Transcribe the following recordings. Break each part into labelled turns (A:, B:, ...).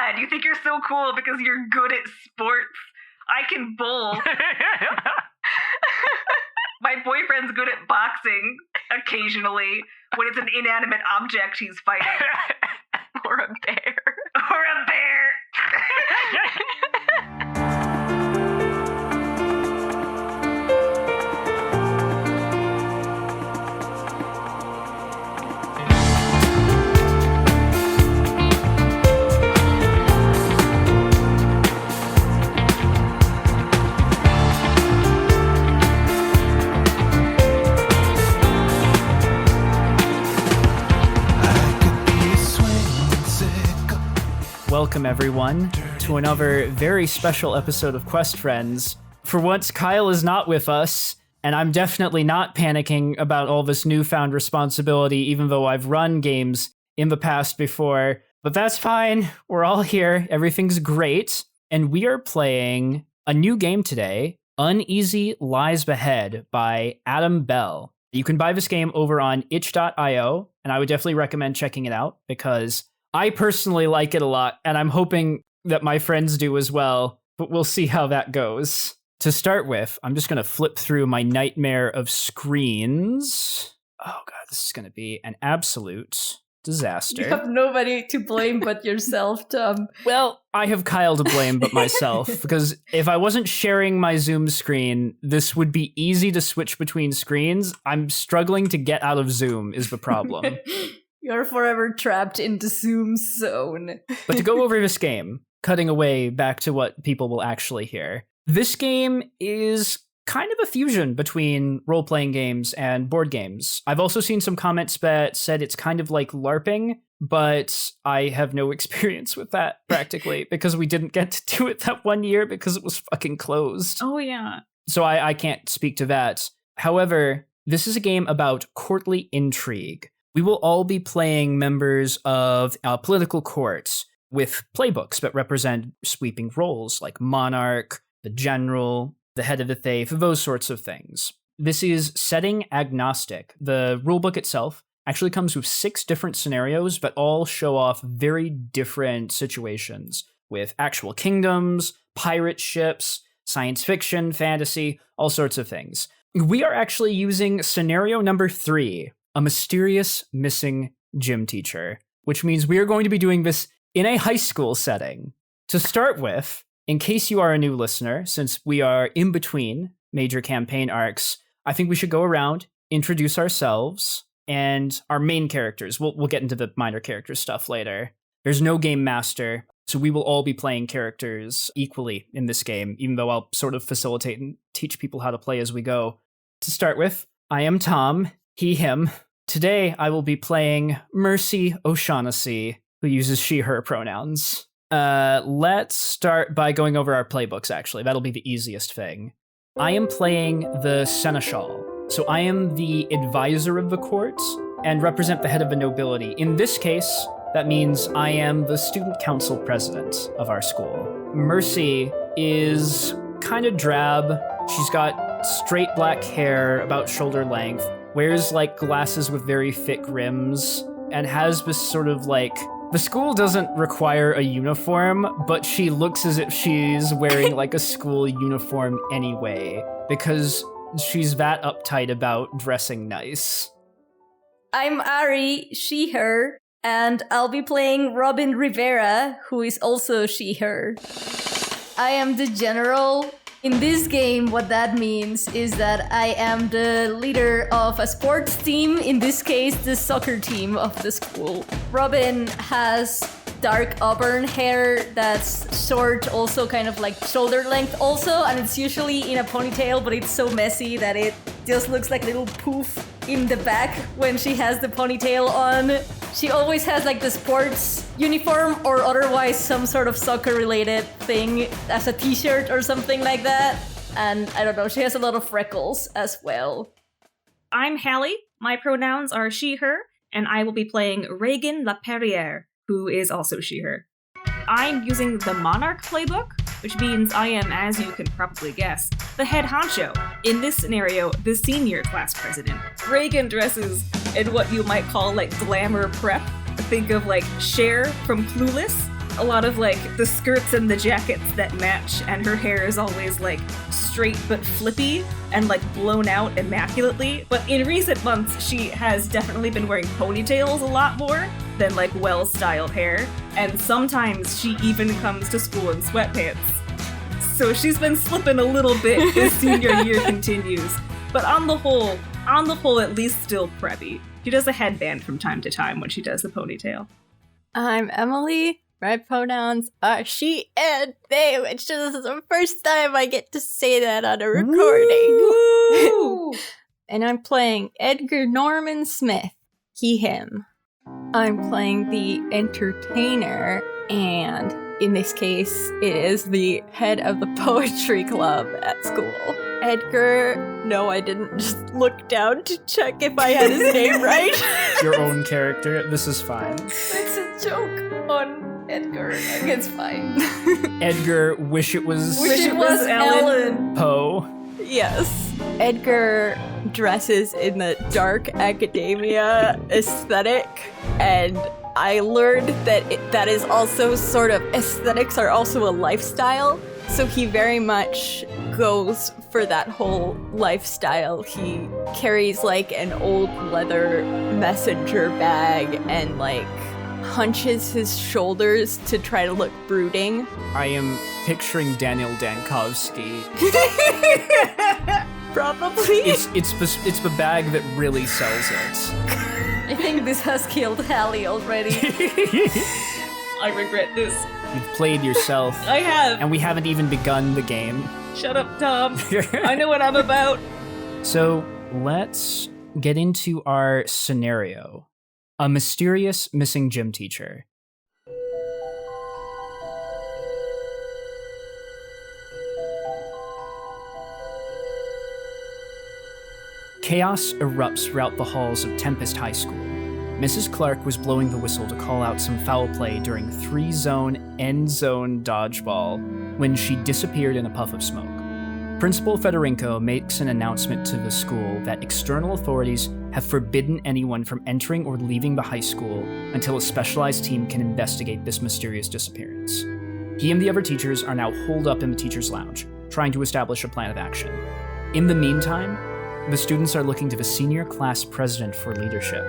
A: god, you think you're so cool because you're good at sports. I can bowl. My boyfriend's good at boxing occasionally when it's an inanimate object he's fighting.
B: Or a bear.
A: Or a bear.
C: Welcome, everyone, to another very special episode of Quest Friends. For once, Kyle is not with us, and I'm definitely not panicking about all this newfound responsibility, even though I've run games in the past before. But that's fine. We're all here. Everything's great. And we are playing a new game today, Uneasy Lies Ahead by Adam Bell. You can buy this game over on itch.io, and I would definitely recommend checking it out because I personally like it a lot, and I'm hoping that my friends do as well, but we'll see how that goes. To start with, I'm just going to flip through my nightmare of screens. Oh god, this is going to be an absolute disaster.
D: You have nobody to blame but yourself, Tom.
C: Well, I have Kyle to blame but myself, because if I wasn't sharing my Zoom screen, this would be easy to switch between screens. I'm struggling to get out of Zoom is the problem.
D: You're forever trapped in the Zoom zone.
C: But to go over this game, cutting away back to what people will actually hear, this game is kind of a fusion between role-playing games and board games. I've also seen some comments that said it's kind of like LARPing, but I have no experience with that practically because we didn't get to do it that one year because it was fucking closed.
B: Oh, yeah.
C: So I can't speak to that. However, this is a game about courtly intrigue. We will all be playing members of political courts with playbooks that represent sweeping roles like monarch, the general, the head of the faith, those sorts of things. This is setting agnostic. The rulebook itself actually comes with 6 different scenarios that all show off very different situations with actual kingdoms, pirate ships, science fiction, fantasy, all sorts of things. We are actually using scenario number 3. A mysterious missing gym teacher, which means we are going to be doing this in a high school setting. To start with, in case you are a new listener, since we are in between major campaign arcs, I think we should go around, introduce ourselves, and our main characters. We'll get into the minor character stuff later. There's no game master, so we will all be playing characters equally in this game, even though I'll sort of facilitate and teach people how to play as we go. To start with, I am Tom. He, him. Today, I will be playing Mercy O'Shaughnessy, who uses she, her pronouns. Let's start by going over our playbooks, actually. That'll be the easiest thing. I am playing the Seneschal. So I am the advisor of the court and represent the head of the nobility. In this case, that means I am the student council president of our school. Mercy is kind of drab. She's got straight black hair, about shoulder length, wears like glasses with very thick rims, and has this sort of like, the school doesn't require a uniform, but she looks as if she's wearing like a school uniform anyway, because she's that uptight about dressing nice.
D: I'm Ari, she, her, and I'll be playing Robin Rivera, who is also she, her. I am the general. In this game, what that means is that I am the leader of a sports team, in this case, the soccer team of the school. Robin has dark auburn hair that's short, also kind of like shoulder length also, and it's usually in a ponytail, but it's so messy that it just looks like a little poof in the back when she has the ponytail on. She always has like the sports uniform or otherwise some sort of soccer related thing as a t-shirt or something like that. And I don't know, she has a lot of freckles as well.
B: I'm Hallie. My pronouns are she, her, and I will be playing Reagan LaPerriere, who is also she, her. I'm using the Monarch playbook, which means I am, as you can probably guess, the head honcho. In this scenario, the senior class president. Reagan dresses in what you might call like glamour prep. Think of like Cher from Clueless. a lot of like the skirts and the jackets that match, and her hair is always like straight but flippy and like blown out immaculately. But in recent months, she has definitely been wearing ponytails a lot more than like well-styled hair, and sometimes she even comes to school in sweatpants. So she's been slipping a little bit as senior year continues, but on the whole, at least still preppy. She does a headband from time to time when she does the ponytail.
E: I'm Emily. My pronouns are she and they, which is the first time I get to say that on a recording. And I'm playing Edgar Norman Smith, he, him. I'm playing the entertainer, and in this case, it is the head of the poetry club at school. Edgar, no, I didn't just look down to check if I had his name right.
C: Your own character. This is fine.
D: It's a joke on Edgar. It's fine.
C: Edgar, wish it was
D: Ellen.
C: Poe.
E: Yes. Edgar dresses in the dark academia aesthetic, and I learned that that is also sort of, aesthetics are also a lifestyle, so he very much goes for that whole lifestyle. He carries like an old leather messenger bag and like hunches his shoulders to try to look brooding.
C: I am picturing Daniel Dankovsky.
E: Probably.
C: It's the bag that really sells it.
D: I think this has killed Hallie already.
B: I regret this.
C: You've played yourself.
B: I have.
C: And we haven't even begun the game.
B: Shut up, Tom. I know what I'm about.
C: So let's get into our scenario. A mysterious missing gym teacher. Chaos erupts throughout the halls of Tempest High School. Mrs. Clark was blowing the whistle to call out some foul play during 3-zone end-zone dodgeball when she disappeared in a puff of smoke. Principal Fedorenko makes an announcement to the school that external authorities have forbidden anyone from entering or leaving the high school until a specialized team can investigate this mysterious disappearance. He and the other teachers are now holed up in the teacher's lounge, trying to establish a plan of action. In the meantime, the students are looking to the senior class president for leadership.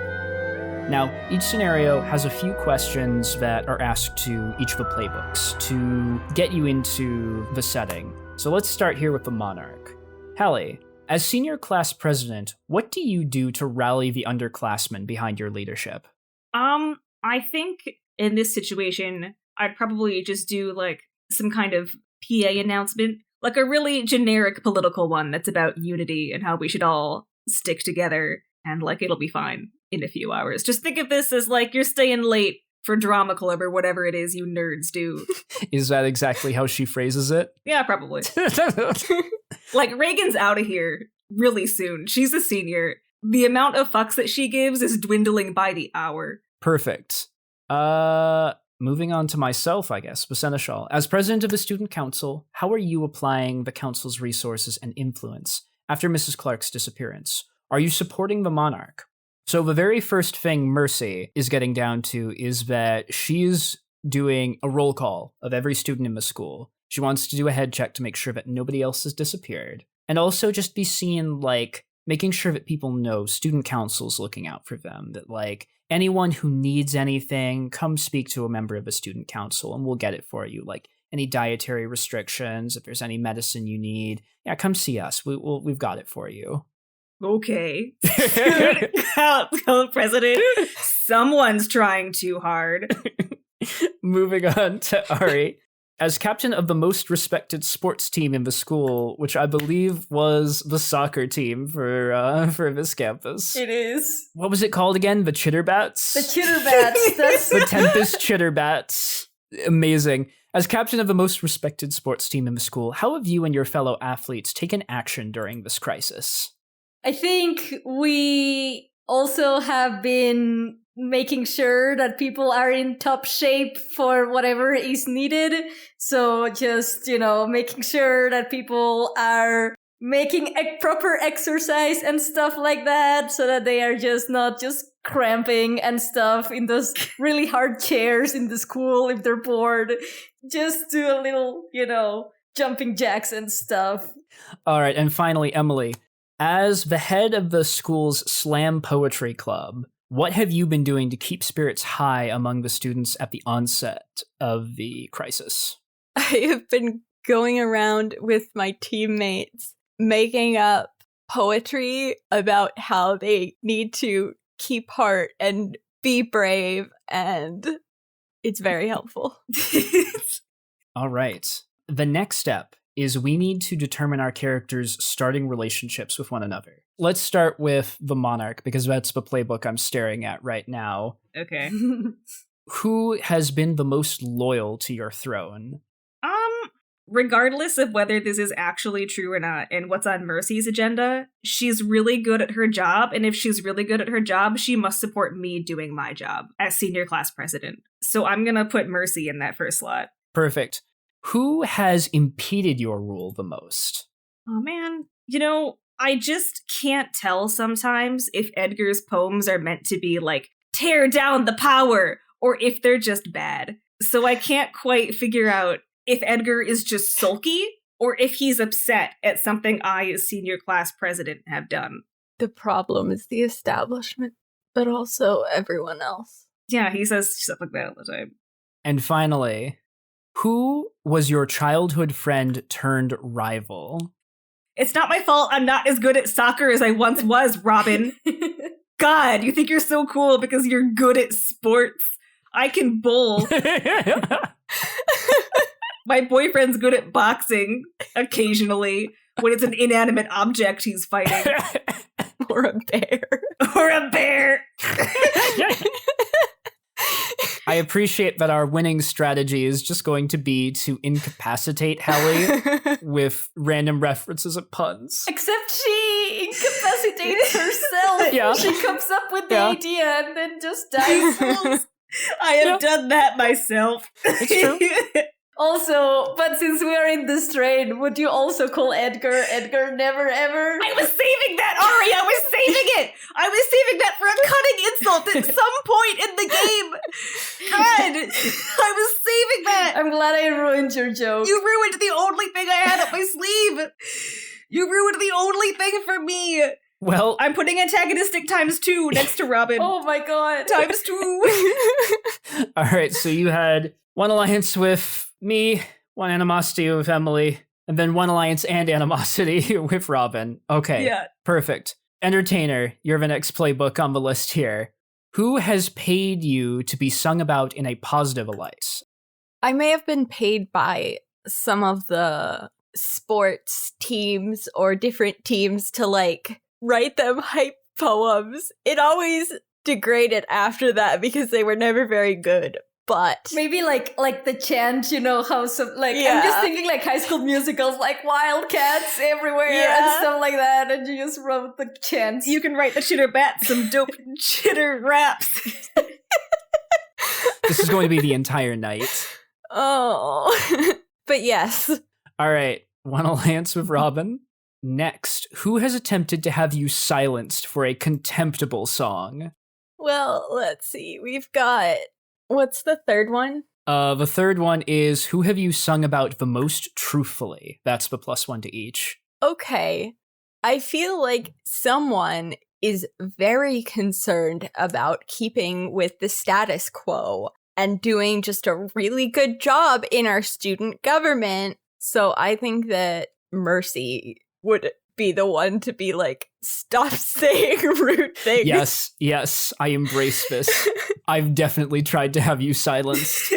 C: Now, each scenario has a few questions that are asked to each of the playbooks to get you into the setting. So let's start here with the Monarch. Hallie, as senior class president, what do you do to rally the underclassmen behind your leadership?
B: I think in this situation, I'd probably just do like some kind of PA announcement, like a really generic political one that's about unity and how we should all stick together and like it'll be fine in a few hours. Just think of this as like you're staying late for drama club or whatever it is you nerds do.
C: Is that exactly how she phrases it?
B: Yeah, probably. Like Reagan's out of here really soon. She's a senior. The amount of fucks that she gives is dwindling by the hour.
C: Perfect. Moving on to myself, I guess, the Seneschal. As president of the student council, how are you applying the council's resources and influence after Mrs. Clark's disappearance? Are you supporting the Monarch? So the very first thing Mercy is getting down to is that she's doing a roll call of every student in the school. She wants to do a head check to make sure that nobody else has disappeared. And also just be seen, like, making sure that people know student council's looking out for them. That, like, anyone who needs anything, come speak to a member of the student council and we'll get it for you. Like, any dietary restrictions, if there's any medicine you need, yeah, come see us. We've got it for you.
B: Okay. President, someone's trying too hard.
C: Moving on to Ari. As captain of the most respected sports team in the school, which I believe was the soccer team for this campus.
D: It is.
C: What was it called again? The Chitterbats?
D: The Chitterbats. That's
C: the Tempest Chitterbats. Amazing. As captain of the most respected sports team in the school, how have you and your fellow athletes taken action during this crisis?
D: I think we also have been making sure that people are in top shape for whatever is needed. So just, making sure that people are making a proper exercise and stuff like that so that they are just not just cramping and stuff in those really hard chairs in the school if they're bored. Just do a little, jumping jacks and stuff.
C: All right, and finally, Emily, as the head of the school's slam poetry club, what have you been doing to keep spirits high among the students at the onset of the crisis?
E: I have been going around with my teammates making up poetry about how they need to keep heart and be brave, and it's very helpful.
C: All right. The next step is we need to determine our characters' starting relationships with one another. Let's start with the monarch, because that's the playbook I'm staring at right now.
B: Okay.
C: Who has been the most loyal to your throne?
B: Regardless of whether this is actually true or not and what's on Mercy's agenda, she's really good at her job, and if she's really good at her job, she must support me doing my job as senior class president. So I'm gonna put Mercy in that first slot.
C: Perfect. Who has impeded your rule the most?
B: Oh man, I just can't tell sometimes if Edgar's poems are meant to be like, tear down the power, or if they're just bad. So I can't quite figure out if Edgar is just sulky, or if he's upset at something I, as senior class president, have done.
E: The problem is the establishment, but also everyone else.
B: Yeah, he says stuff like that all the time.
C: And finally, who was your childhood friend turned rival?
B: It's not my fault I'm not as good at soccer as I once was, Robin. God, you think you're so cool because you're good at sports. I can bowl. My boyfriend's good at boxing, occasionally, when it's an inanimate object he's fighting.
E: Or a bear.
B: Or a bear!
C: I appreciate that our winning strategy is just going to be to incapacitate Hallie with random references of puns.
D: Except she incapacitates herself.
C: Yeah.
D: She comes up with the idea and then just dies.
B: I have done that myself.
C: It's true.
D: Also, but since we are in this train, would you also call Edgar Never Ever?
B: I was saving that, Ari! I was saving it! I was saving that for a cutting insult at some point in the game! God! I was saving that!
D: I'm glad I ruined your joke.
B: You ruined the only thing I had up my sleeve! You ruined the only thing for me!
C: Well,
B: I'm putting antagonistic ×2 next to Robin.
D: Oh my god.
B: ×2!
C: all right, so you had one alliance with me, one animosity with Emily, and then one alliance and animosity with Robin. Okay,
B: Yeah.
C: Perfect. Entertainer, you're the next playbook on the list here. Who has paid you to be sung about in a positive light?
E: I may have been paid by some of the sports teams or different teams to write them hype poems. It always degraded after that because they were never very good. But
D: maybe like the chant, how some I'm
E: Yeah.
D: just thinking like High School Musicals, like wildcats everywhere and stuff like that, and you just wrote the chants.
B: You can write the chitter bats some dope chitter raps.
C: This is going to be the entire night.
E: oh, but yes.
C: All right, one alliance with Robin. Next, who has attempted to have you silenced for a contemptible song?
E: Well, let's see. We've got, what's the third one?
C: The third one is who have you sung about the most truthfully? That's the +1 to each.
E: Okay. I feel like someone is very concerned about keeping with the status quo and doing just a really good job in our student government. So I think that Mercy would be the one to be like, stop saying rude things.
C: Yes, I embrace this. I've definitely tried to have you silenced.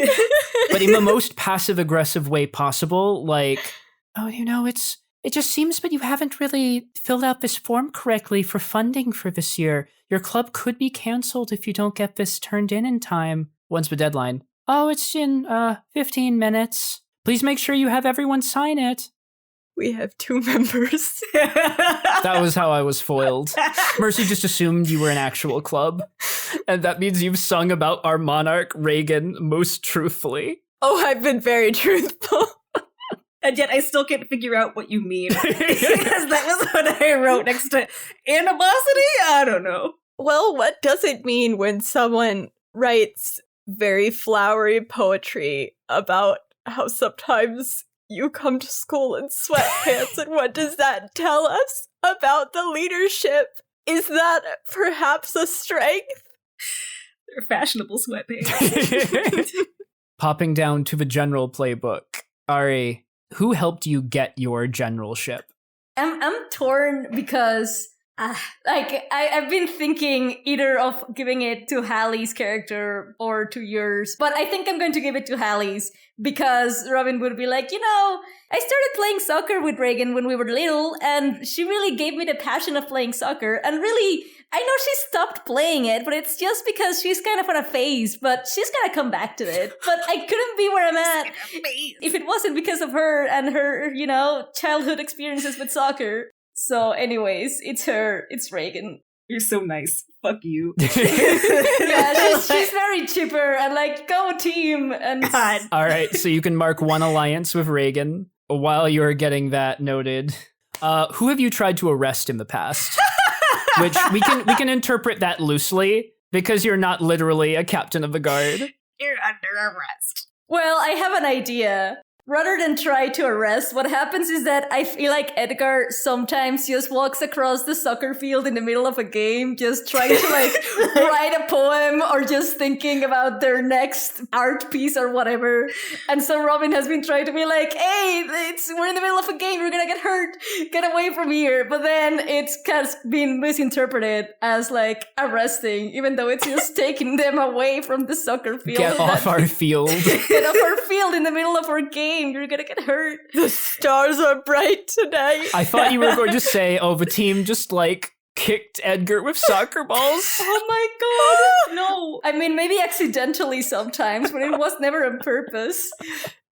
C: But in the most passive-aggressive way possible, like, it just seems that you haven't really filled out this form correctly for funding for this year. Your club could be canceled if you don't get this turned in time. When's the deadline? Oh, it's in 15 minutes. Please make sure you have everyone sign it.
E: We have 2 members.
C: That was how I was foiled. Mercy just assumed you were an actual club. And that means you've sung about our monarch, Reagan, most truthfully.
E: Oh, I've been very truthful.
B: And yet I still can't figure out what you mean. Because that was what I wrote next to animosity? I don't know.
E: Well, what does it mean when someone writes very flowery poetry about how sometimes you come to school in sweatpants, and what does that tell us about the leadership? Is that perhaps a strength?
B: They're fashionable sweatpants.
C: Popping down to the general playbook. Ari, who helped you get your generalship?
D: I'm torn because I've been thinking either of giving it to Hallie's character or to yours, but I think I'm going to give it to Hallie's because Robin would be like, I started playing soccer with Reagan when we were little, and she really gave me the passion of playing soccer. And really, I know she stopped playing it, but it's just because she's kind of on a phase, but she's gonna come back to it. But I couldn't be where I'm at if it wasn't because of her and her, childhood experiences with soccer. So anyways, it's her. It's Reagan.
B: You're so nice. Fuck you.
D: Yeah, she's very chipper and like, go team. And
B: God.
C: All right, so you can mark one alliance with Reagan. While you're getting that noted, who have you tried to arrest in the past? Which we can interpret that loosely because you're not literally a captain of the guard.
B: You're under arrest.
D: Well, I have an idea. Rather than try to arrest, what happens is that I feel like Edgar sometimes just walks across the soccer field in the middle of a game, just trying to write a poem or just thinking about their next art piece or whatever. And so Robin has been trying to be like, hey, we're in the middle of a game, we're gonna get hurt, get away from here. But then it's kind of been misinterpreted as like arresting, even though it's just taking them away from the soccer field.
C: Get off our field.
D: Get off our field in the middle of our game. You're gonna get hurt.
E: The stars are bright tonight.
C: I thought you were going to say, the team just kicked Edgar with soccer balls.
D: Oh my god, no. I mean, maybe accidentally sometimes, but it was never on purpose.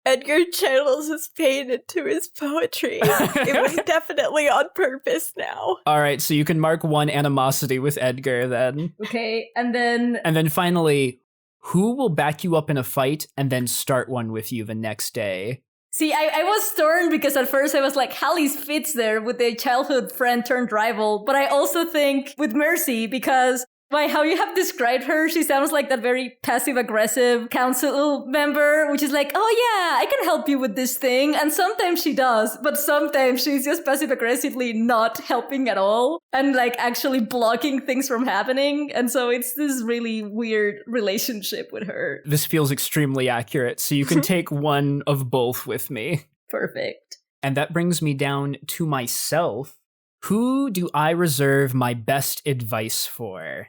E: Edgar channels his pain into his poetry. It was definitely on purpose now.
C: All right, so you can mark one animosity with Edgar then.
D: Okay, and then
C: finally, who will back you up in a fight and then start one with you the next day?
D: See, I was torn because at first I was like, Hallie's fits there with a childhood friend turned rival. But I also think with Mercy, because by how you have described her, she sounds like that very passive-aggressive council member, which is like, oh yeah, I can help you with this thing. And sometimes she does, but sometimes she's just passive-aggressively not helping at all and actually blocking things from happening. And so it's this really weird relationship with her.
C: This feels extremely accurate, so you can take one of both with me.
D: Perfect.
C: And that brings me down to myself. Who do I reserve my best advice for?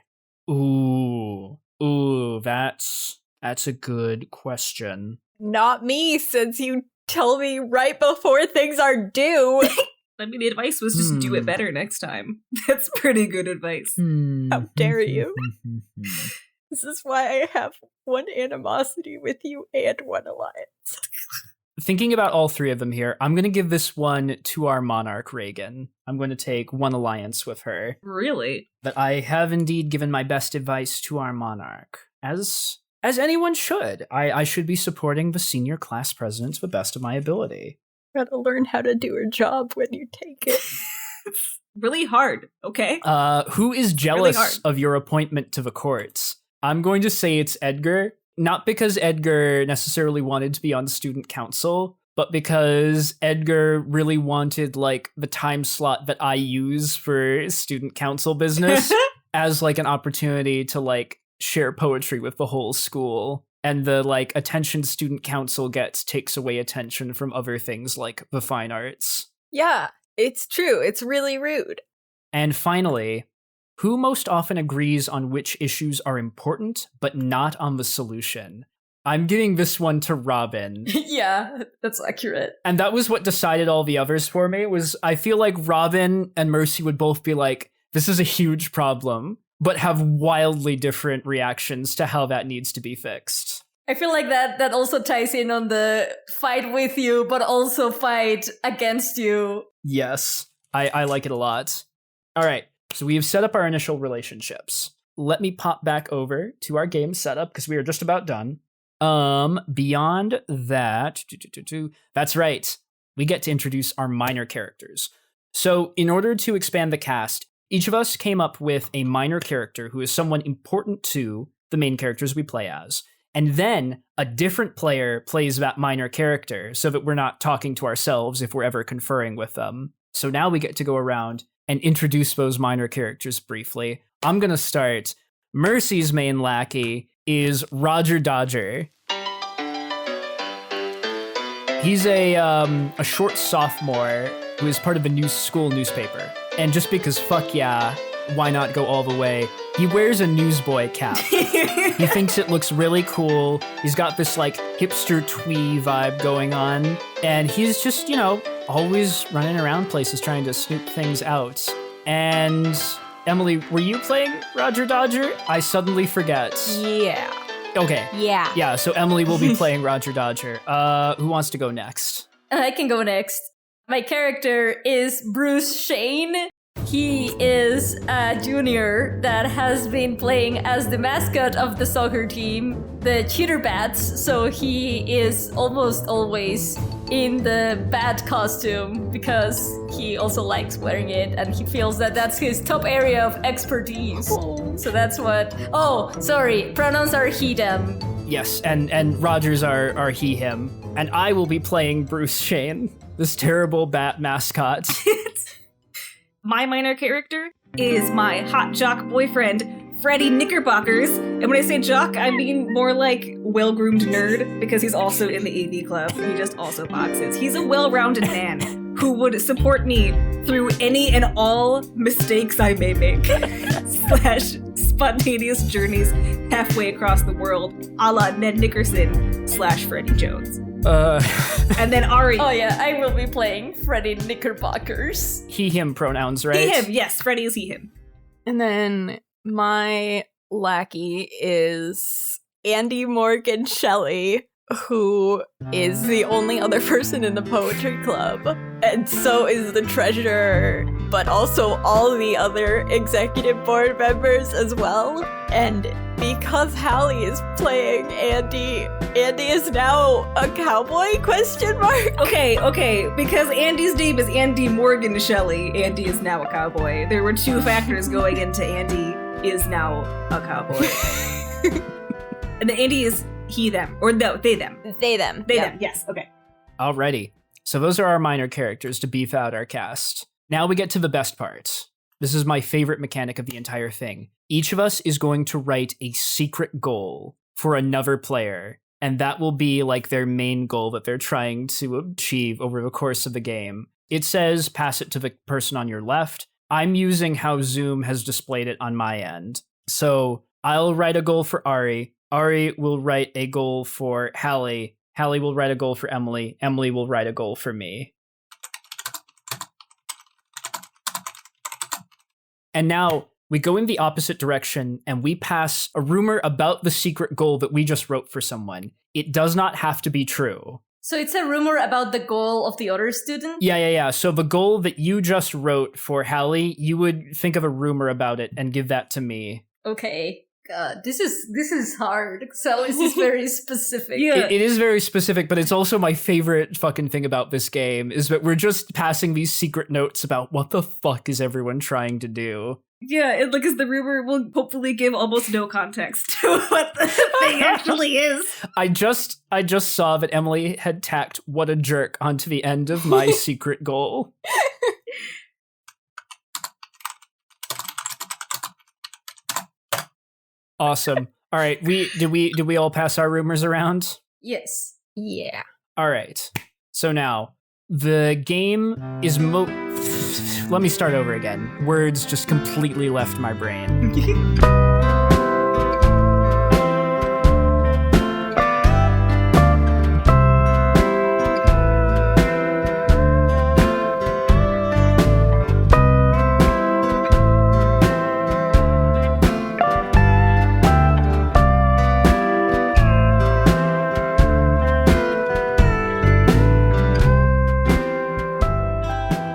C: Ooh, that's a good question.
E: Not me, since you tell me right before things are due.
B: I mean, the advice was just do it better next time. That's pretty good advice.
E: How dare you? This is why I have one animosity with you and one alliance.
C: Thinking about all three of them here, I'm going to give this one to our monarch, Reagan. I'm going to take one alliance with her.
B: Really?
C: But I have indeed given my best advice to our monarch. As anyone should. I should be supporting the senior class president to the best of my ability.
E: Gotta learn how to do her job when you take it.
B: It's really hard, okay?
C: Who is jealous of your appointment to the courts? I'm going to say it's Edgar. Not because Edgar necessarily wanted to be on student council, but because Edgar really wanted the time slot that I use for student council business as an opportunity to share poetry with the whole school. And the attention student council gets takes away attention from other things like the fine arts.
E: Yeah, it's true. It's really rude.
C: And finally, who most often agrees on which issues are important, but not on the solution? I'm giving this one to Robin.
D: Yeah, that's accurate.
C: And that was what decided all the others for me, was I feel like Robin and Mercy would both be like, this is a huge problem, but have wildly different reactions to how that needs to be fixed.
D: I feel like that also ties in on the fight with you, but also fight against you.
C: Yes, I like it a lot. All right. So we have set up our initial relationships. Let me pop back over to our game setup because we are just about done. Beyond that, that's right. we get to introduce our minor characters. So in order to expand the cast, each of us came up with a minor character who is someone important to the main characters we play as. And then a different player plays that minor character so that we're not talking to ourselves if we're ever conferring with them. So now we get to go around and introduce those minor characters briefly. I'm going to start. Mercy's main lackey is Roger Dodger. He's a short sophomore who is part of a new school newspaper. And just because fuck yeah, why not go all the way? He wears a newsboy cap. He thinks it looks really cool. He's got this like hipster twee vibe going on. And he's just, always running around places trying to snoop things out. And Emily, were you playing Roger Dodger? I suddenly forget.
E: Yeah.
C: Okay.
E: Yeah.
C: Yeah, so Emily will be playing Roger Dodger. Who wants to go next?
D: I can go next. My character is Bruce Shane. He is a junior that has been playing as the mascot of the soccer team, the Cheater Bats, so he is almost always in the bat costume because he also likes wearing it and he feels that that's his top area of expertise. So that's what... Oh, sorry, pronouns are he, them.
C: Yes, and Rogers are he, him. And I will be playing Bruce Shane, this terrible bat mascot.
B: My minor character is my hot jock boyfriend, Freddie Knickerbockers. And when I say jock, I mean more like well-groomed nerd, because he's also in the AV club. He just also boxes. He's a well-rounded man who would support me through any and all mistakes I may make, / spontaneous journeys halfway across the world, a la Ned Nickerson / Freddie Jones. And then Ari.
D: Oh yeah, I will be playing Freddie Knickerbockers.
C: He, him pronouns, right?
B: He, him, yes. Freddie is he, him.
E: And then my lackey is Andy Morgan Shelley, who is the only other person in the poetry club. And so is the treasurer, but also all the other executive board members as well. And because Hallie is playing Andy is now a cowboy, ?
B: Okay, because Andy's name is Andy Morgan Shelley, Andy is now a cowboy. There were two factors going into Andy is now a cowboy. And the Andy is he, them, or no, they, them.
E: They, them.
B: They, them, yes, okay.
C: Alrighty. So those are our minor characters to beef out our cast. Now we get to the best part. This is my favorite mechanic of the entire thing. Each of us is going to write a secret goal for another player, and that will be like their main goal that they're trying to achieve over the course of the game. It says pass it to the person on your left. I'm using how Zoom has displayed it on my end. So I'll write a goal for Ari. Ari will write a goal for Hallie. Hallie will write a goal for Emily. Emily will write a goal for me. And now we go in the opposite direction and we pass a rumor about the secret goal that we just wrote for someone. It does not have to be true.
D: So it's a rumor about the goal of the other student?
C: Yeah. So the goal that you just wrote for Hallie, you would think of a rumor about it and give that to me.
D: Okay. God, this is hard. So this is very specific.
B: Yeah.
C: It is very specific, but it's also my favorite fucking thing about this game is that we're just passing these secret notes about what the fuck is everyone trying to do.
B: Yeah, and because the rumor will hopefully give almost no context to what the thing actually is.
C: I just saw that Emily had tacked "what a jerk" onto the end of my secret goal. Awesome. All right, did we all pass our rumors around?
D: Yes.
E: Yeah.
C: All right. So now the game is let me start over again. Words just completely left my brain.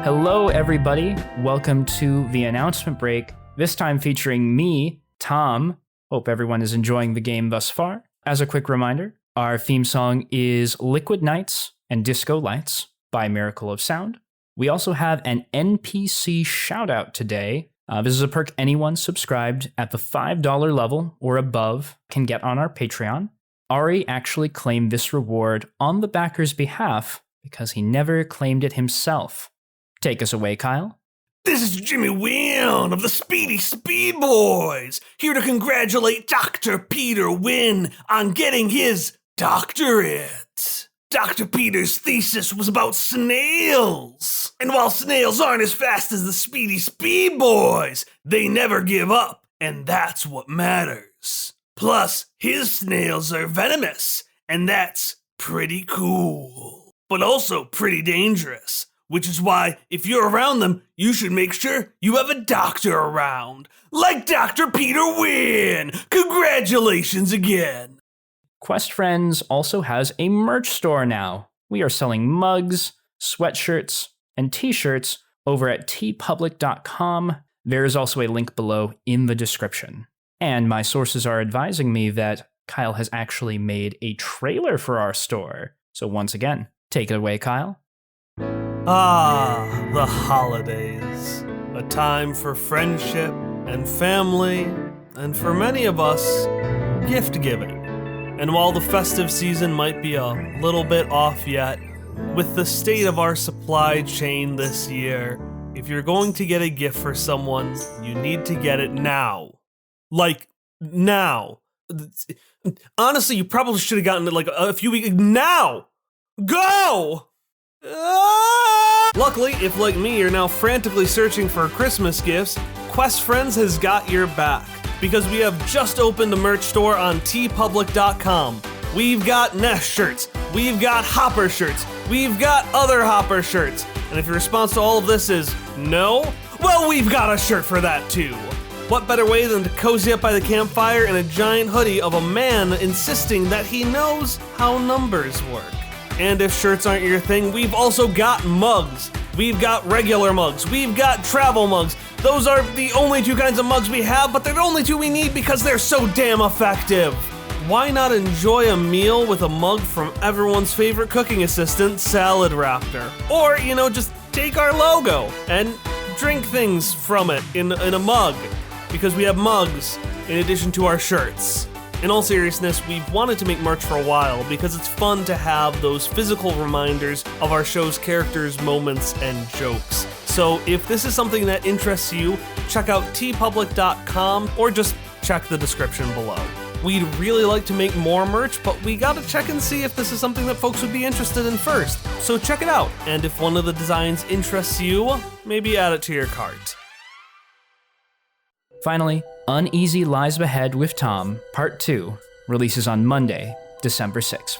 C: Hello, everybody. Welcome to the announcement break, this time featuring me, Tom. Hope everyone is enjoying the game thus far. As a quick reminder, our theme song is Liquid Nights and Disco Lights. by Miracle of Sound. We also have an NPC shoutout today. This is a perk anyone subscribed at the $5 level or above can get on our Patreon. Ari actually claimed this reward on the backer's behalf because he never claimed it himself. Take us away, Kyle.
F: This is Jimmy Wynn of the Speedy Speed Boys, here to congratulate Dr. Peter Wynn on getting his doctorate. Dr. Peter's thesis was about snails. And while snails aren't as fast as the Speedy Speed Boys, they never give up, and that's what matters. Plus, his snails are venomous, and that's pretty cool. But also pretty dangerous. Which is why, if you're around them, you should make sure you have a doctor around. Like Dr. Peter Wynn! Congratulations again!
C: Quest Friends also has a merch store now. We are selling mugs, sweatshirts, and t-shirts over at tpublic.com. There is also a link below in the description. And my sources are advising me that Kyle has actually made a trailer for our store. So once again, take it away, Kyle.
F: Ah, the holidays. A time for friendship and family, and for many of us, gift giving. And while the festive season might be a little bit off yet, with the state of our supply chain this year, if you're going to get a gift for someone, you need to get it now. Like, now. Honestly, you probably should have gotten it like a few weeks. Now! Go! Luckily, if like me, you're now frantically searching for Christmas gifts, Quest Friends has got your back. Because we have just opened a merch store on tpublic.com. We've got Nest shirts, we've got Hopper shirts, we've got other Hopper shirts. And if your response to all of this is no, well, we've got a shirt for that too. What better way than to cozy up by the campfire in a giant hoodie of a man insisting that he knows how numbers work. And if shirts aren't your thing, we've also got mugs. We've got regular mugs. We've got travel mugs. Those are the only two kinds of mugs we have, but they're the only two we need because they're so damn effective. Why not enjoy a meal with a mug from everyone's favorite cooking assistant, Salad Raptor? Or, just take our logo and drink things from it in a mug, because we have mugs in addition to our shirts. In all seriousness, we've wanted to make merch for a while because it's fun to have those physical reminders of our show's characters, moments, and jokes. So if this is something that interests you, check out tpublic.com or just check the description below. We'd really like to make more merch, but we gotta check and see if this is something that folks would be interested in first. So check it out, and if one of the designs interests you, maybe add it to your cart.
C: Finally, Uneasy Lies Ahead with Tom, Part 2, releases on Monday, December 6th.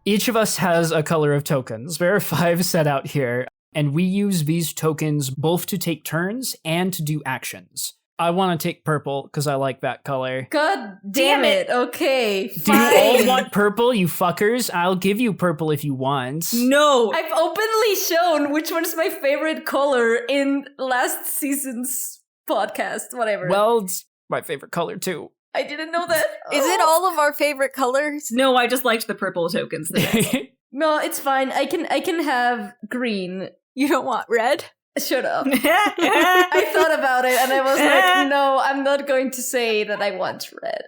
C: Each of us has a color of tokens. There are 5 set out here, and we use these tokens both to take turns and to do actions. I want to take purple because I like that color.
D: God damn it. Okay,
C: Do you all
D: fine.
C: want purple, you fuckers? I'll give you purple if you want.
B: No!
D: I've openly shown which one is my favorite color in last season's podcast, whatever.
C: Well, it's my favorite color too.
D: I didn't know that.
E: Is it all of our favorite colors?
B: No, I just liked the purple tokens the best.
D: No, it's fine. I can have green.
E: You don't want red?
D: Shut up. I thought about it and I was like, no, I'm not going to say that I want red.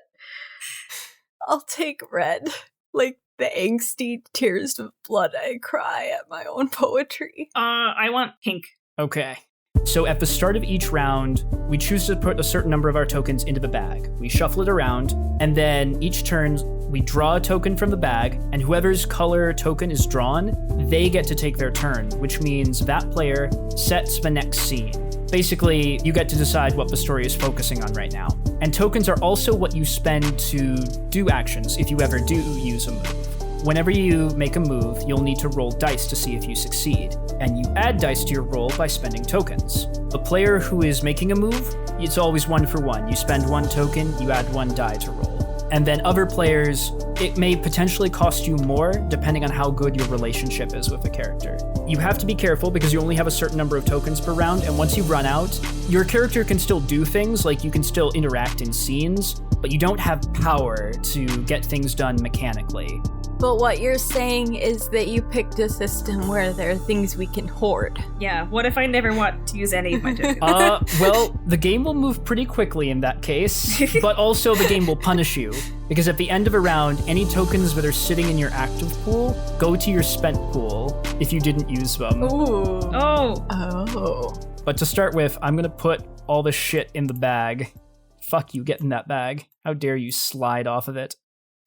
E: I'll take red. Like the angsty tears of blood I cry at my own poetry.
B: I want pink.
C: Okay. So at the start of each round, we choose to put a certain number of our tokens into the bag. We shuffle it around, and then each turn, we draw a token from the bag, and whoever's color token is drawn, they get to take their turn, which means that player sets the next scene. Basically, you get to decide what the story is focusing on right now. And tokens are also what you spend to do actions if you ever do use a move. Whenever you make a move, you'll need to roll dice to see if you succeed, and you add dice to your roll by spending tokens. The player who is making a move, it's always 1 for 1. You spend 1 token, you add 1 die to roll. And then other players, it may potentially cost you more depending on how good your relationship is with the character. You have to be careful because you only have a certain number of tokens per round, and once you run out, your character can still do things, like you can still interact in scenes, but you don't have power to get things done mechanically.
E: But what you're saying is that you picked a system where there are things we can hoard.
B: Yeah, what if I never want to use any of my tokens?
C: Well, the game will move pretty quickly in that case, but also the game will punish you, because at the end of a round, any tokens that are sitting in your active pool go to your spent pool if you didn't use them.
E: Ooh.
B: Oh.
C: But to start with, I'm gonna put all the shit in the bag. Fuck you, get in that bag. How dare you slide off of it.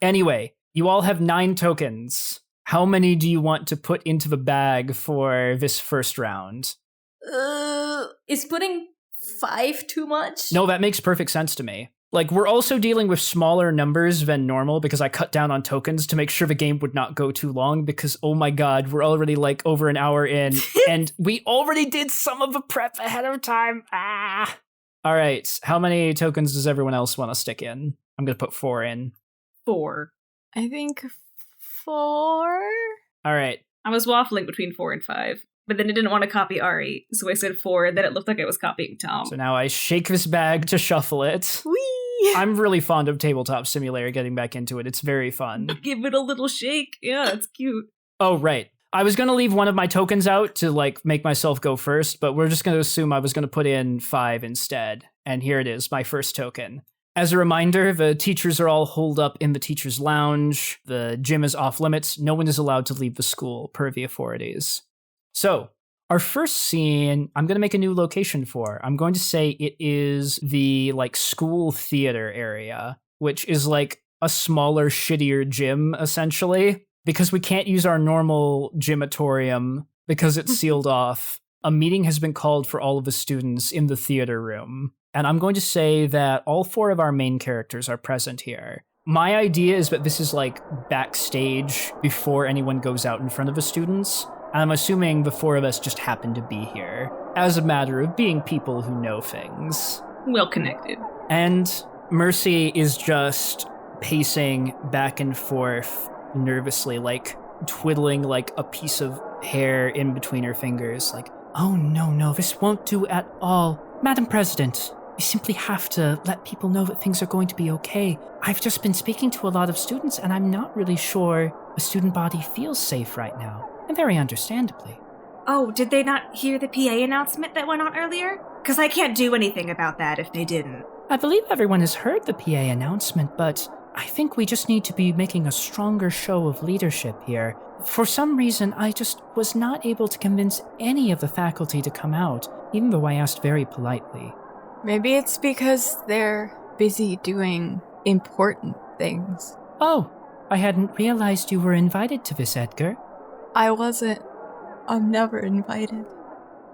C: Anyway, you all have 9 tokens. How many do you want to put into the bag for this first round?
D: Is putting 5 too much?
C: No, that makes perfect sense to me. Like, we're also dealing with smaller numbers than normal because I cut down on tokens to make sure the game would not go too long because, oh my god, we're already like over an hour in and we already did some of the prep ahead of time. All right, how many tokens does everyone else want to stick in? I'm going to put 4 in.
B: 4.
E: I think 4?
C: All right.
B: I was waffling between 4 and 5, but then I didn't want to copy Ari, so I said 4, and then it looked like I was copying Tom.
C: So now I shake this bag to shuffle it.
E: Whee!
C: I'm really fond of Tabletop Simulator, getting back into it. It's very fun.
B: Give it a little shake. Yeah, it's cute.
C: Oh, right. I was going to leave one of my tokens out to, like, make myself go first, but we're just going to assume I was going to put in 5 instead. And here it is, my first token. As a reminder, the teachers are all holed up in the teacher's lounge. The gym is off limits. No one is allowed to leave the school, per the authorities. So, our first scene, I'm going to make a new location for. I'm going to say it is the, like, school theater area, which is, like, a smaller, shittier gym, essentially. Because we can't use our normal gymatorium because it's sealed off. A meeting has been called for all of the students in the theater room. And I'm going to say that all 4 of our main characters are present here. My idea is that this is like backstage before anyone goes out in front of the students. And I'm assuming the 4 of us just happen to be here as a matter of being people who know things.
B: Well connected.
C: And Mercy is just pacing back and forth nervously, like twiddling like a piece of hair in between her fingers, like, oh no, this won't do at all. Madam President, we simply have to let people know that things are going to be okay. I've just been speaking to a lot of students, and I'm not really sure the student body feels safe right now, and very understandably.
B: Oh, did they not hear the PA announcement that went on earlier? Because I can't do anything about that if they didn't.
C: I believe everyone has heard the PA announcement, but I think we just need to be making a stronger show of leadership here. For some reason, I just was not able to convince any of the faculty to come out, even though I asked very politely.
E: Maybe it's because they're busy doing important things.
C: Oh, I hadn't realized you were invited to this, Edgar.
E: I wasn't. I'm never invited.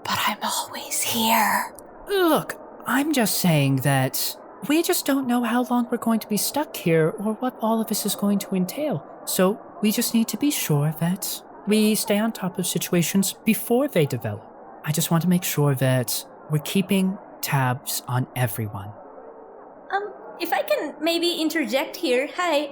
E: But I'm always here.
C: Look, I'm just saying that we just don't know how long we're going to be stuck here or what all of this is going to entail. So we just need to be sure that we stay on top of situations before they develop. I just want to make sure that we're keeping tabs on everyone.
D: If I can maybe interject here. Hi,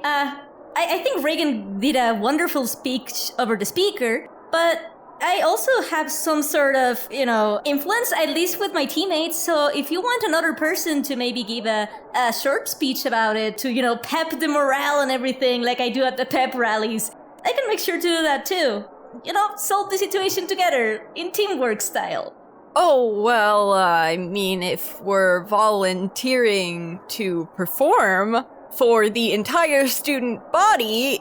D: I think Reagan did a wonderful speech over the speaker, but I also have some sort of, influence, at least with my teammates. So if you want another person to maybe give a short speech about it, to, pep the morale and everything like I do at the pep rallies, I can make sure to do that too. Solve the situation together in teamwork style.
E: Oh, well, I mean, if we're volunteering to perform for the entire student body,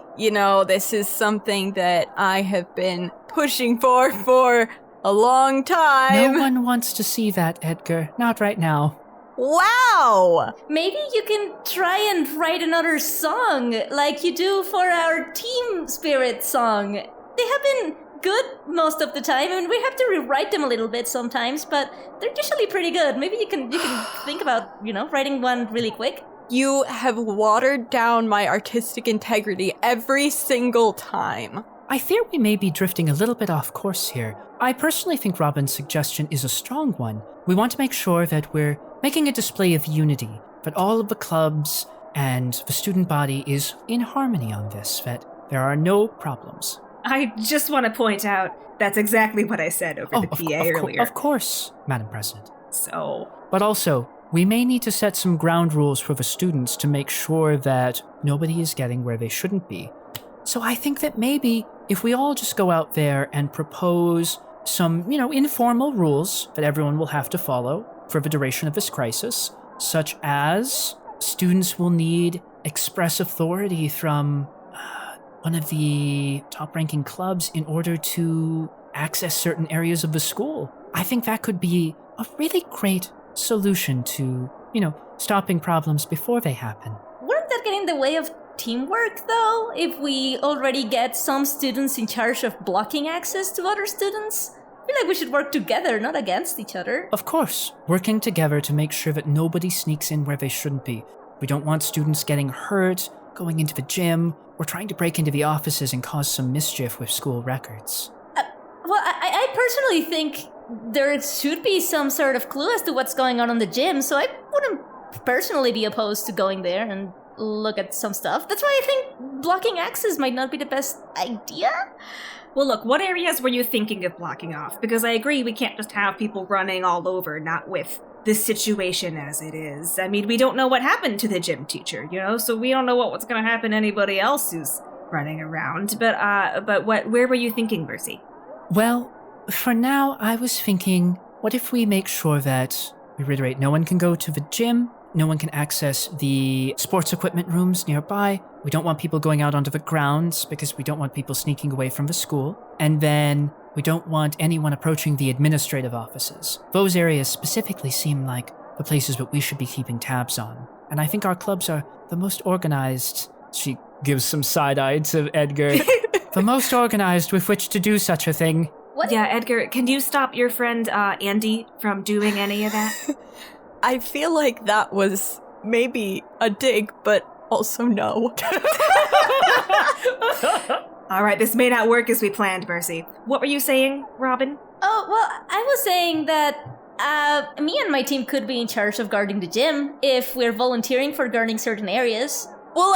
E: this is something that I have been pushing for a long time.
C: No one wants to see that, Edgar. Not right now.
E: Wow!
D: Maybe you can try and write another song like you do for our team spirit song. They have been good most of the time. I mean, we have to rewrite them a little bit sometimes, but they're usually pretty good. Maybe you can think about, writing one really quick.
E: You have watered down my artistic integrity every single time.
C: I fear we may be drifting a little bit off course here. I personally think Robin's suggestion is a strong one. We want to make sure that we're making a display of unity, that all of the clubs and the student body is in harmony on this, that there are no problems.
B: I just want to point out that's exactly what I said over the PA earlier.
C: Of course, Madam President.
B: So...
C: But also, we may need to set some ground rules for the students to make sure that nobody is getting where they shouldn't be. So I think that maybe if we all just go out there and propose some, informal rules that everyone will have to follow for the duration of this crisis, such as students will need express authority from one of the top-ranking clubs in order to access certain areas of the school. I think that could be a really great solution to, stopping problems before they happen.
D: Wouldn't that get in the way of teamwork, though? If we already get some students in charge of blocking access to other students? I feel like we should work together, not against each other.
C: Of course, working together to make sure that nobody sneaks in where they shouldn't be. We don't want students getting hurt, going into the gym, or trying to break into the offices and cause some mischief with school records.
D: Well, I personally think there should be some sort of clue as to what's going on in the gym, so I wouldn't personally be opposed to going there and look at some stuff. That's why I think blocking access might not be the best idea.
B: Well, look, what areas were you thinking of blocking off? Because I agree we can't just have people running all over, not with this situation as it is. I mean, we don't know what happened to the gym teacher, so we don't know what's going to happen to anybody else who's running around. But where were you thinking, Mercy?
C: Well, for now, I was thinking, what if we make sure that, we reiterate, no one can go to the gym, no one can access the sports equipment rooms nearby, we don't want people going out onto the grounds because we don't want people sneaking away from the school, and then we don't want anyone approaching the administrative offices. Those areas specifically seem like the places that we should be keeping tabs on, and I think our clubs are the most organized. She gives some side-eye to Edgar. The most organized with which to do such a thing.
D: What?
B: Yeah, Edgar, can you stop your friend Andy from doing any of that?
E: I feel like that was maybe a dig, but also no.
B: All right, this may not work as we planned, Mercy. What were you saying, Robin?
D: Oh, well, I was saying that me and my team could be in charge of guarding the gym if we're volunteering for guarding certain areas.
E: Well,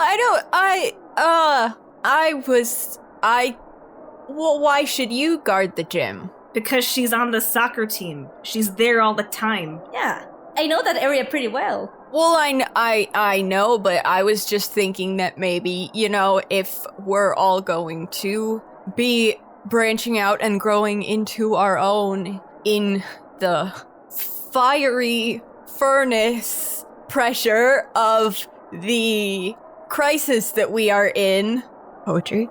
E: well, why should you guard the gym?
B: Because she's on the soccer team. She's there all the time.
D: Yeah, I know that area pretty well.
E: Well, I know, but I was just thinking that maybe, if we're all going to be branching out and growing into our own in the fiery furnace pressure of the crisis that we are in, poetry,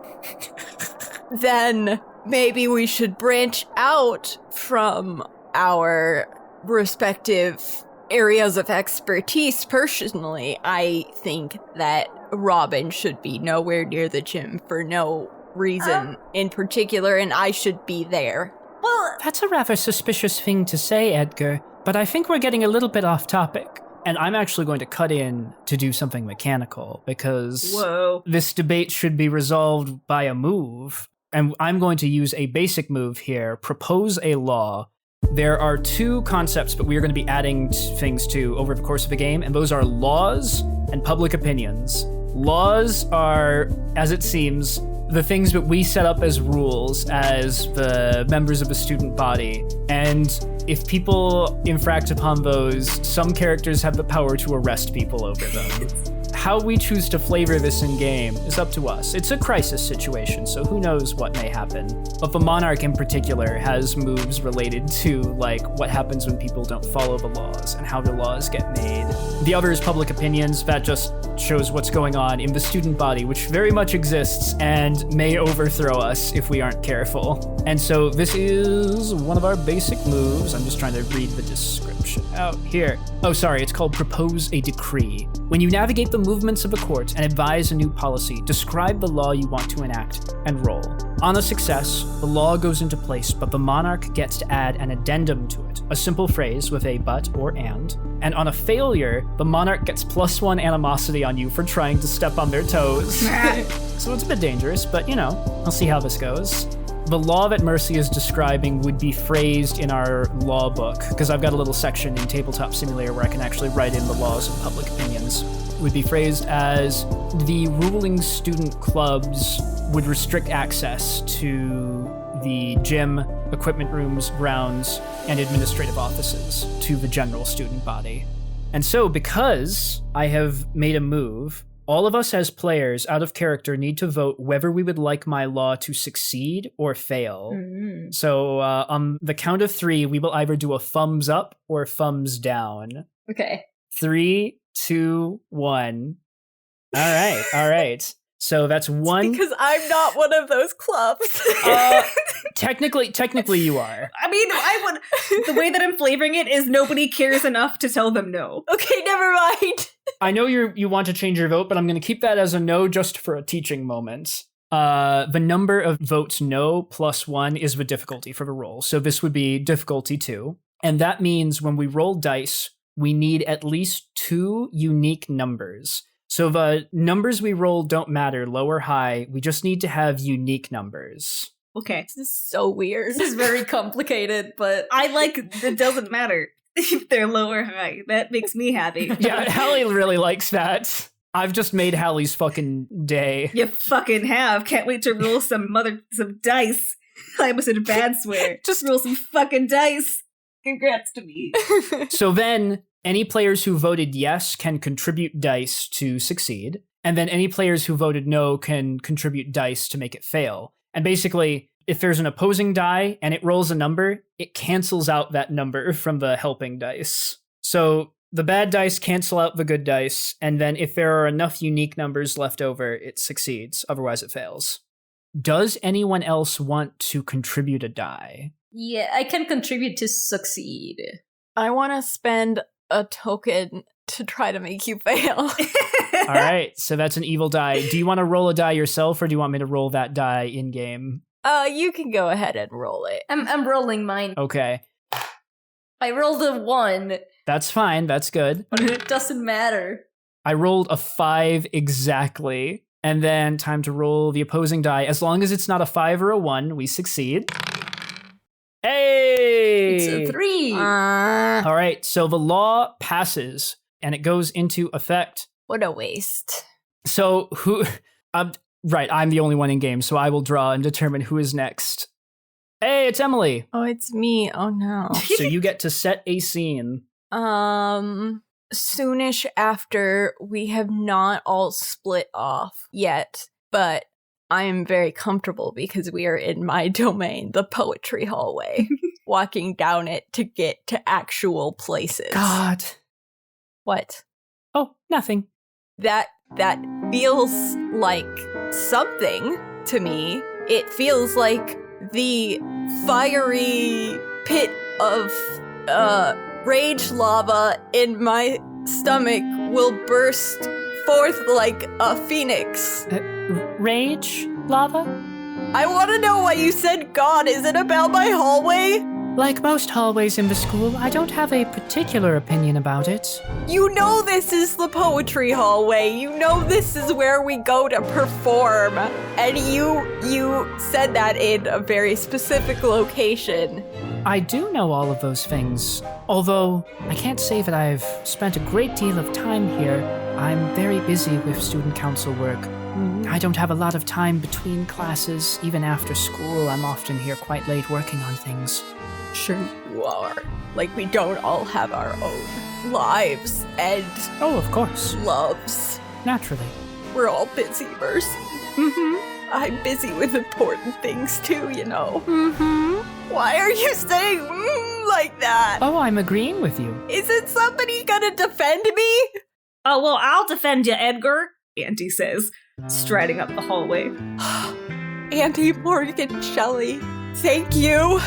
E: then maybe we should branch out from our respective areas of expertise. Personally, I think that Robin should be nowhere near the gym for no reason in particular, and I should be there.
D: Well,
C: That's a rather suspicious thing to say, Edgar, but I think we're getting a little bit off topic. And I'm actually going to cut in to do something mechanical, because this debate should be resolved by a move. And I'm going to use a basic move here, propose a law. There are two concepts that we are going to be adding things to over the course of the game, and those are laws and public opinions. Laws are, as it seems, the things that we set up as rules as the members of the student body. And if people infract upon those, some characters have the power to arrest people over them. how we choose to flavor this in game is up to us. It's a crisis situation, so who knows what may happen. But the Monarch in particular has moves related to like what happens when people don't follow the laws and how the laws get made. The other is public opinions. That just shows what's going on in the student body, which very much exists and may overthrow us if we aren't careful. And so this is one of our basic moves. I'm just trying to read the description out here. Oh, sorry, it's called Propose a Decree. When you navigate the movements of a court and advise a new policy, describe the law you want to enact and roll. On a success, the law goes into place, but the monarch gets to add an addendum to it, a simple phrase with a but or and on a failure, the monarch gets +1 animosity on you for trying to step on their toes. So it's a bit dangerous, but you know, I'll see how this goes. The law that Mercy is describing would be phrased in our law book, because I've got a little section in Tabletop Simulator where I can actually write in the laws of public opinions. It would be phrased as the ruling student clubs would restrict access to the gym, equipment rooms, grounds, and administrative offices to the general student body. And so, because I have made a move, all of us as players, out of character, need to vote whether we would like my law to succeed or fail. Mm-hmm. So on the count of 3, we will either do a thumbs up or thumbs down.
D: Okay.
C: 3, 2, 1. All right. So that's 1.
E: Because I'm not one of those clubs.
C: Technically you are.
B: I mean, the way that I'm flavoring it is nobody cares enough to tell them no.
E: Okay, never mind.
C: I know you want to change your vote, but I'm going to keep that as a no just for a teaching moment. The number of votes no +1 is the difficulty for the roll. So this would be difficulty 2. And that means when we roll dice, we need at least 2 unique numbers. So the numbers we roll don't matter, low or high. We just need to have unique numbers.
B: Okay.
E: This is so weird.
D: This is very complicated, but
B: I like it doesn't matter if they're low or high. That makes me happy.
C: Yeah, Hallie really likes that. I've just made Hallie's fucking day.
B: You fucking have. Can't wait to roll some dice. I almost said a bad swear. Just roll some fucking dice. Congrats to me.
C: So then, any players who voted yes can contribute dice to succeed, and then any players who voted no can contribute dice to make it fail. And basically, if there's an opposing die and it rolls a number, it cancels out that number from the helping dice. So the bad dice cancel out the good dice, and then if there are enough unique numbers left over, it succeeds, otherwise it fails. Does anyone else want to contribute a die?
D: yeah, I can contribute to succeed.
E: I want to spend a token to try to make you fail.
C: All right, so that's an evil die. Do you want to roll a die yourself, or do you want me to roll that die in-game?
E: You can go ahead and roll it.
D: I'm rolling mine.
C: Okay.
D: I rolled a 1.
C: That's fine, that's good.
D: But it doesn't matter.
C: I rolled a 5 exactly, and then time to roll the opposing die. As long as it's not a 5 or a 1, we succeed. Hey!
D: It's a 3.
C: All right, so the law passes, and it goes into effect.
E: What a waste.
C: So who... right, I'm the only one in game, so I will draw and determine who is next. Hey, it's Emily!
E: Oh, it's me. Oh, no.
C: So you get to set a scene.
E: Soonish after, we have not all split off yet, but I am very comfortable because we are in my domain, the poetry hallway, walking down it to get to actual places.
C: God.
E: What?
C: Oh, nothing.
E: That feels like something to me. It feels like the fiery pit of rage lava in my stomach will burst forth like a phoenix.
C: Rage lava?
E: I want to know why you said God. Is it about my hallway?
C: Like most hallways in the school, I don't have a particular opinion about it.
E: You know this is the poetry hallway. You know this is where we go to perform. And you said that in a very specific location.
C: I do know all of those things, although I can't say that I've spent a great deal of time here. I'm very busy with student council work. I don't have a lot of time between classes. Even after school, I'm often here quite late working on things.
E: Sure you are. Like, we don't all have our own lives and
C: Oh, of course.
E: loves.
C: Naturally.
E: We're all busy, Mercy. I'm busy with important things too, you know. Why are you saying like that?
C: Oh, I'm agreeing with you.
E: Isn't somebody gonna defend me?
B: Oh, well, I'll defend you, Edgar, Andy says, striding up the hallway.
E: Andy, Morgan, Shelley, thank you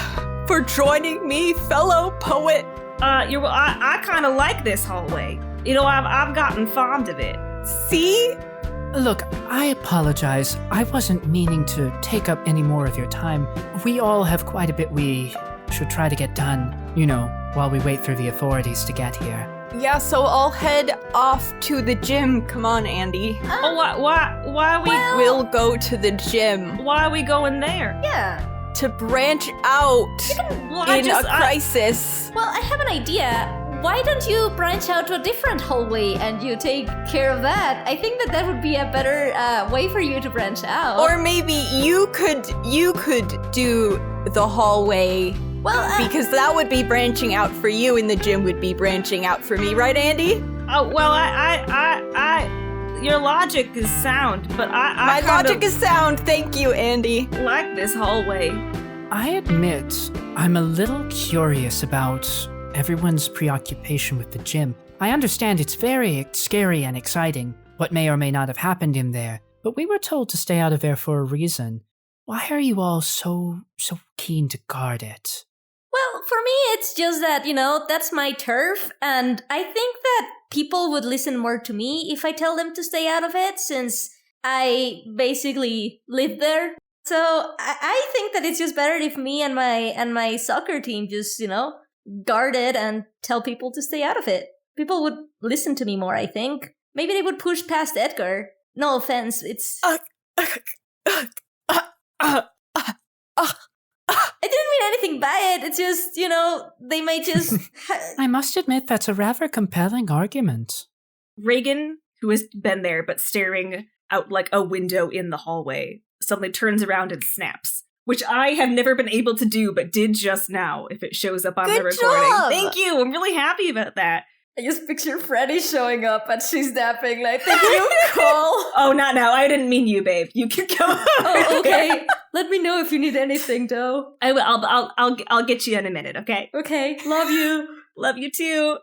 E: for joining me, fellow poet.
B: I kind of like this hallway. You know, I've gotten fond of it.
E: See?
C: Look, I apologize. I wasn't meaning to take up any more of your time. We all have quite a bit we should try to get done, you know, while we wait for the authorities to get here.
E: Yeah, so I'll head off to the gym. Come on, Andy.
B: Oh, why are we...
E: We'll go to the gym
B: Why are we going there?
D: Yeah.
E: to branch out
B: Well,
E: in a crisis.
D: Well, I have an idea. Why don't you branch out to a different hallway and you take care of that? I think that would be a better way for you to branch out.
E: Or maybe you could do the hallway.
D: well,
E: Because that would be branching out for you, and the gym would be branching out for me, right, Andy?
B: Oh, well, your logic is sound, but
E: My logic is sound. Thank you, Andy.
B: like this hallway.
C: I admit, I'm a little curious about everyone's preoccupation with the gym. I understand it's very scary and exciting, what may or may not have happened in there, but we were told to stay out of there for a reason. Why are you all so keen to guard it?
D: well, for me, it's just that, that's my turf, and I think that people would listen more to me if I tell them to stay out of it, since I basically live there. So I think that it's just better if me and my soccer team just, guard it and tell people to stay out of it. People would listen to me more, I think. Maybe they would push past Edgar. No offense, it's... I didn't mean anything by it. It's just, they might just...
C: I must admit that's a rather compelling argument.
B: Reagan, who has been there but staring out like a window in the hallway, suddenly turns around and snaps. Which I have never been able to do, but did just now, if it shows up on the
D: Good
B: recording.
D: job!
B: Thank you, I'm really happy about that.
D: I just picture Freddy showing up and she's snapping like, thank you, Cole.
B: Oh, not now, I didn't mean you, babe. You can go.
D: Oh, okay. Let me know if you need anything, though.
B: I will, I'll get you in a minute, okay?
D: Okay, love you.
B: Love you too.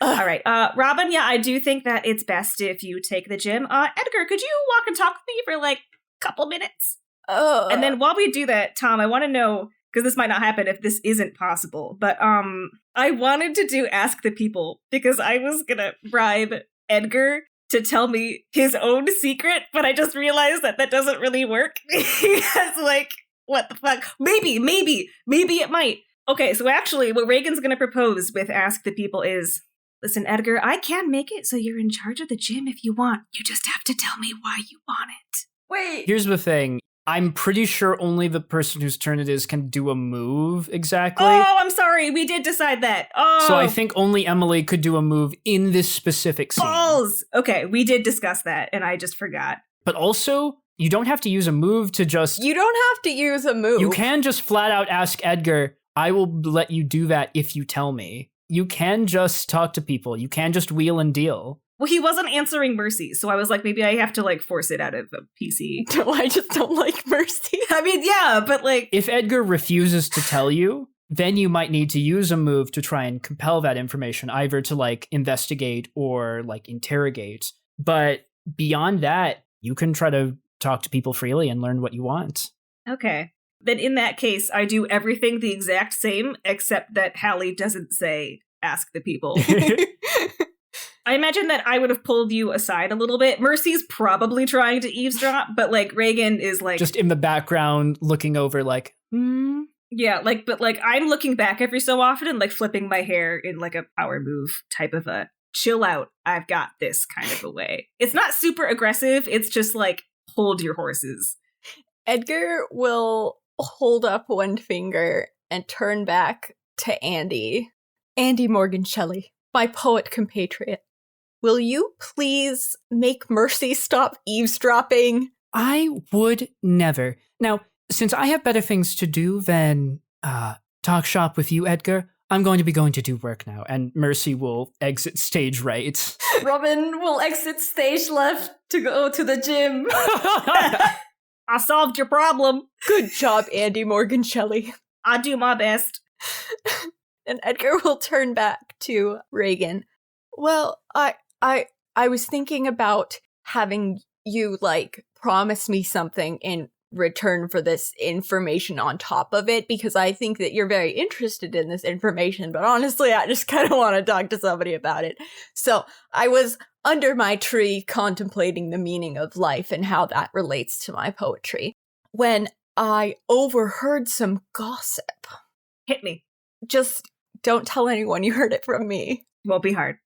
B: All right, Robin, yeah, I do think that it's best if you take the gym. Edgar, could you walk and talk with me for like a couple minutes? And then while we do that, Tom, I want to know, because this might not happen if this isn't possible, but I wanted to do Ask the People, because I was going to bribe Edgar to tell me his own secret, but I just realized that doesn't really work. Because, like, what the fuck? Maybe it might. Okay, so actually, what Reagan's going to propose with Ask the People is, listen, Edgar, I can make it so you're in charge of the gym if you want. You just have to tell me why you want it.
D: Wait.
C: Here's the thing. I'm pretty sure only the person whose turn it is can do a move exactly.
B: Oh, I'm sorry. We did decide that. Oh.
C: So I think only Emily could do a move in this specific scene.
B: Balls. Okay, we did discuss that, and I just forgot.
C: But also, you don't have to use a move to just...
E: You don't have to use a move.
C: You can just flat out ask Edgar, I will let you do that if you tell me. You can just talk to people. You can just wheel and deal.
B: Well, he wasn't answering Mercy, so I was like, maybe I have to, like, force it out of a PC.
E: No, I just don't like Mercy.
B: I mean, yeah, but, like...
C: If Edgar refuses to tell you, then you might need to use a move to try and compel that information, either to, like, investigate or, like, interrogate. But beyond that, you can try to talk to people freely and learn what you want.
B: Okay. Then in that case, I do everything the exact same, except that Hallie doesn't say, ask the people. I imagine that I would have pulled you aside a little bit. Mercy's probably trying to eavesdrop, but, like, Reagan is, like...
C: Just in the background, looking over, like,
B: Yeah, like, but, like, I'm looking back every so often and, like, flipping my hair in, like, a power move type of a chill out, I've got this kind of a way. It's not super aggressive, it's just, like, hold your horses.
E: Edgar will hold up one finger and turn back to Andy. Andy Morgan Shelley, my poet compatriot. Will you please make Mercy stop eavesdropping?
C: I would never. Now, since I have better things to do than talk shop with you, Edgar, I'm going to be going to do work now, and Mercy will exit stage right.
D: Robin will exit stage left to go to the gym.
B: I solved your problem.
E: Good job, Andy Morgan Shelley.
B: I do my best.
E: And Edgar will turn back to Reagan. Well, I was thinking about having you, like, promise me something in return for this information on top of it, because I think that you're very interested in this information, but honestly, I just kind of want to talk to somebody about it. So I was under my tree contemplating the meaning of life and how that relates to my poetry when I overheard some gossip.
B: Hit me.
E: Just don't tell anyone you heard it from me.
B: Won't be hard.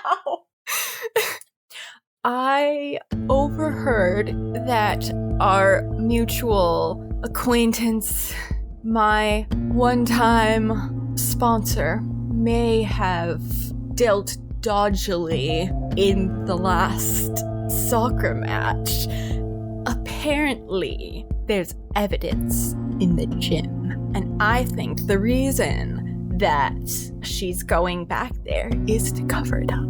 E: Wow. I overheard that our mutual acquaintance, my one-time sponsor, may have dealt dodgily in the last soccer match. Apparently, there's evidence in the gym, and I think the reason that she's going back there is to cover it up.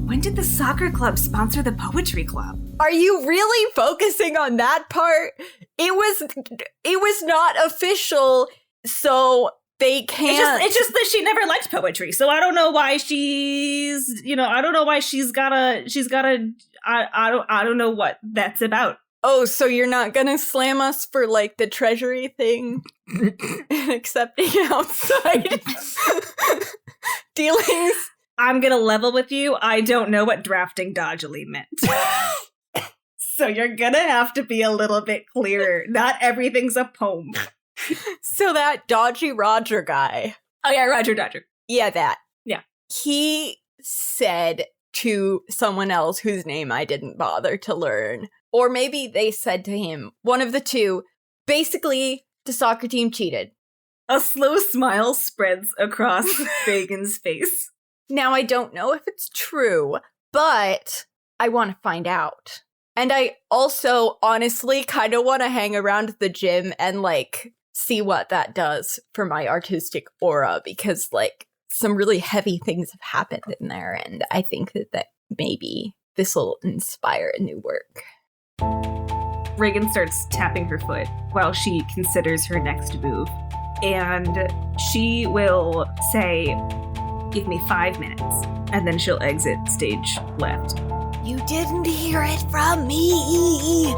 B: When did the soccer club sponsor the poetry club?
E: Are you really focusing on that part? It was not official, so they can't.
B: It's just that she never liked poetry, so I don't know why I don't know why I don't know what that's about.
E: Oh, so you're not gonna slam us for, like, the treasury thing and accepting outside dealings?
B: I'm gonna level with you. I don't know what drafting dodgily meant. So you're gonna have to be a little bit clearer. Not everything's a poem.
E: So that Dodgy Roger guy.
B: Oh yeah, Roger Dodger.
E: Yeah, that.
B: Yeah.
E: He said to someone else whose name I didn't bother to learn, or maybe they said to him, one of the two, basically, the soccer team cheated.
B: A slow smile spreads across Reagan's face.
E: Now, I don't know if it's true, but I want to find out. And I also honestly kind of want to hang around the gym and, like, see what that does for my artistic aura, because, like, some really heavy things have happened in there, and I think that maybe this will inspire a new work.
B: Reagan starts tapping her foot while she considers her next move. And she will say, "Give me 5 minutes." And then she'll exit stage left.
E: You didn't hear it from me!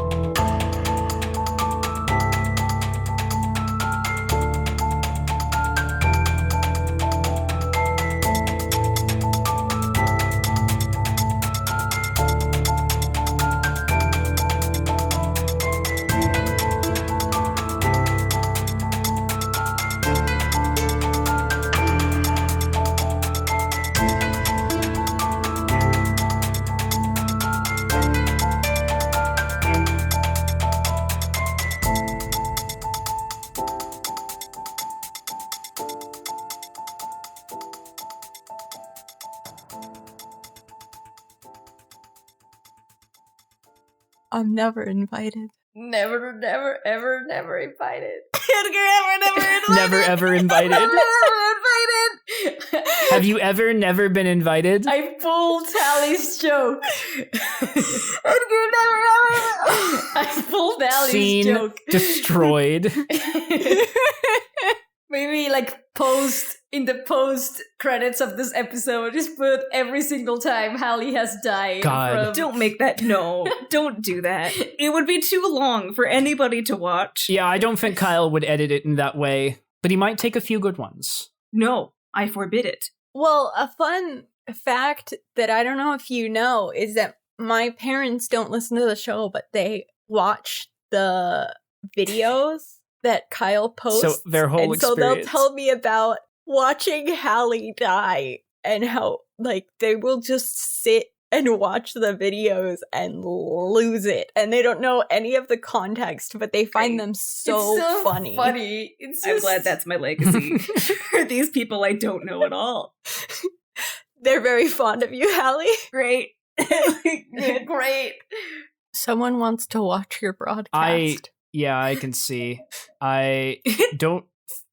E: I'm never invited.
D: Never, never, ever, never invited.
C: Never ever invited. Have you ever never been invited?
D: I pulled Tally's joke. I pulled Tally's
C: Scene
D: joke.
C: destroyed.
D: Maybe like in the post credits of this episode, just put every single time Hallie has died.
C: God.
B: Don't make that. No, don't do that. It would be too long for anybody to watch.
C: Yeah, I don't think Kyle would edit it in that way, but he might take a few good ones.
B: No, I forbid it.
E: Well, a fun fact that I don't know if you know is that my parents don't listen to the show, but they watch the videos that Kyle posts.
C: So their whole
E: and so
C: experience.
E: they'll tell me about watching Hallie die and how, like, they will just sit and watch the videos and lose it. And they don't know any of the context, but they find them so funny.
D: It's
B: I'm
D: just...
B: glad that's my legacy. For these people I don't know at all.
E: They're very fond of you, Hallie.
B: Great.
D: Great.
E: Someone wants to watch your broadcast.
C: Yeah, I can see. I don't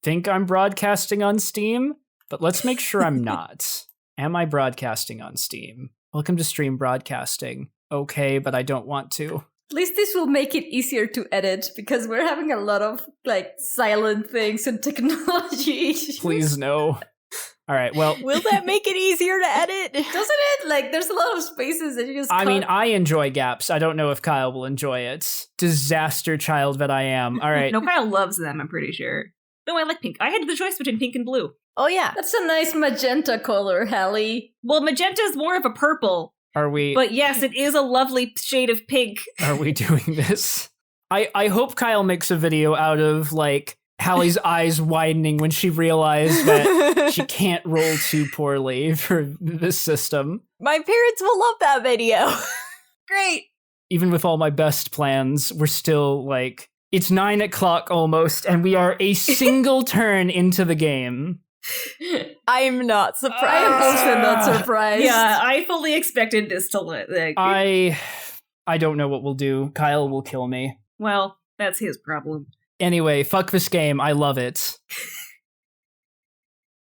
C: think I'm broadcasting on Steam, but let's make sure I'm not. Am I broadcasting on Steam? Welcome to stream broadcasting. Okay, but I don't want to.
D: At least this will make it easier to edit because we're having a lot of like silent things and technology issues.
C: Please no. All right, well,
E: Will that make it easier to edit?
D: Doesn't it? Like, there's a lot of spaces that you just
C: I mean,
D: can't-
C: I enjoy gaps. I don't know if Kyle will enjoy it. Disaster child that I am. All right.
B: No, Kyle loves them, I'm pretty sure. No, I like pink. I had the choice between pink and blue.
E: Oh, yeah.
D: That's a nice magenta color, Hallie.
B: Well, magenta's more of a purple.
C: Are we
B: But yes, it is a lovely shade of pink.
C: are we doing this? I hope Kyle makes a video out of like Hallie's eyes widening when she realized that she can't roll too poorly for this system.
E: My parents will love that video.
B: Great.
C: Even with all my best plans, we're still like, it's 9 o'clock almost, and we are a single turn into the game.
E: I'm not surprised.
D: I am also not surprised.
B: Yeah, I fully expected this to like.
C: I don't know what we'll do. Kyle will kill me.
B: Well, that's his problem.
C: Anyway, fuck this game. I love it.